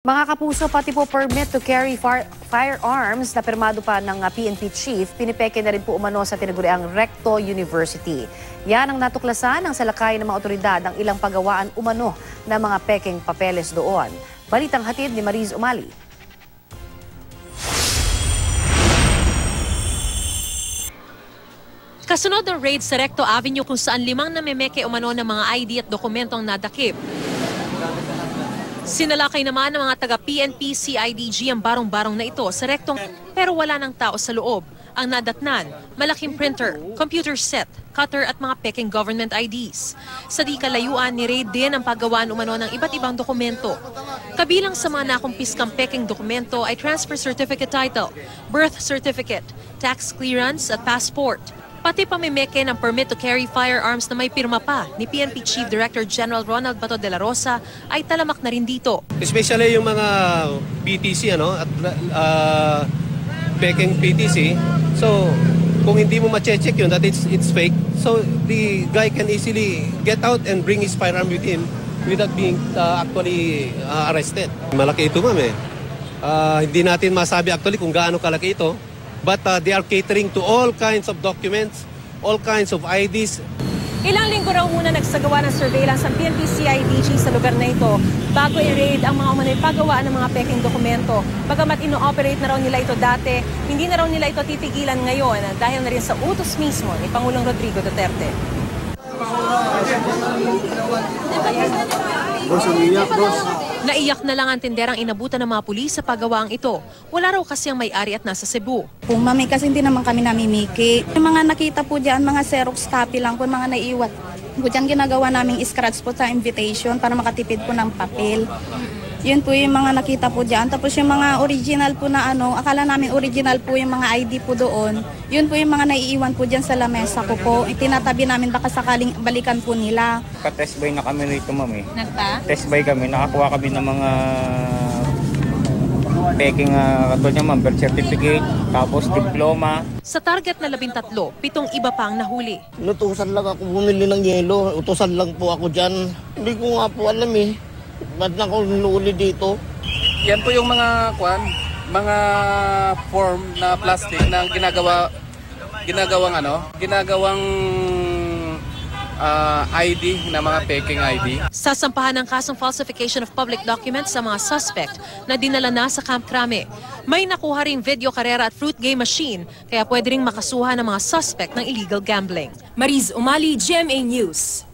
Mga kapuso, pati po permit to carry firearms na pirmado pa ng PNP chief, pinipeke na rin po umano sa tinaguriang Recto University. Yan ang natuklasan ng salakay ng mga otoridad ang ilang paggawaan umano ng mga pekeng papeles doon. Balitang hatid ni Mariz Umali. Kasunod ng raid sa Recto Avenue kung saan 5 namemeke umano ng mga ID at dokumentong nadakip. Sinalakay naman ng mga taga-PNP CIDG ang barong-barong na ito sa Rectong pero wala ng tao sa loob. Ang nadatnan, malaking printer, computer set, cutter at mga peking government IDs. Sa di kalayuan, ni-raid din ang paggawaan umano ng iba't ibang dokumento. Kabilang sa mga nakumpiskang peking dokumento ay transfer certificate title, birth certificate, tax clearance at passport. Pati pamimeke ng permit to carry firearms na may pirma pa ni PNP Chief Director General Ronald Bato de la Rosa ay talamak na rin dito. Especially yung mga PTC at peking PTC. So kung hindi mo ma-check yun that it's fake, so the guy can easily get out and bring his firearm with him without being actually arrested. Malaki ito, ma'am eh. Hindi natin masabi actually kung gaano kalaki ito. But they are catering to all kinds of documents, all kinds of IDs. Ilang linggo raw muna nagsagawa ng surveillance ang PNP CIDG sa lugar na ito bago i-raid ang mga umano'y paggawaan ng mga peking dokumento. Bagamat ino-operate na raw nila ito dati, hindi na raw nila ito titigilan ngayon dahil na rin sa utos mismo ni Pangulong Rodrigo Duterte. Naiyak na lang ang tinderang inabutan ng mga pulis sa paggawaang ito. Wala raw kasi ang may-ari at nasa Cebu. Kung mami, kasi hindi naman kami namimiki. Yung mga nakita po dyan, mga Xerox copy lang po, mga naiiwat. Po dyan ginagawa naming scratch po sa invitation para makatipid po ng papel. Yun po yung mga nakita po dyan. Tapos yung mga original po na akala namin original po yung mga ID po doon. Yun po yung mga naiiwan po dyan sa lamesa ko po. Itinatabi namin baka sakaling balikan po nila. Ka-test buy na kami rito, ma'am eh. Nagpa? Test buy kami, nakakuha kami ng mga peking katulad niya, ma'am, birth certificate, tapos diploma. Sa target na 13, 7 iba pang nahuli. Inutusan lang ako bumili ng yelo. Utusan lang po ako dyan. Hindi ko nga po alam eh. Ba't na ako nuli dito? Yan po yung mga form na plastic na ginagawang ID na mga peking ID. Sasampahan ng kasong falsification of public documents sa mga suspect na dinala na sa Camp Crame. May nakuha ring video karera at fruit game machine kaya pwede ring makasuhan ng mga suspect ng illegal gambling. Mariz Umali, GMA News.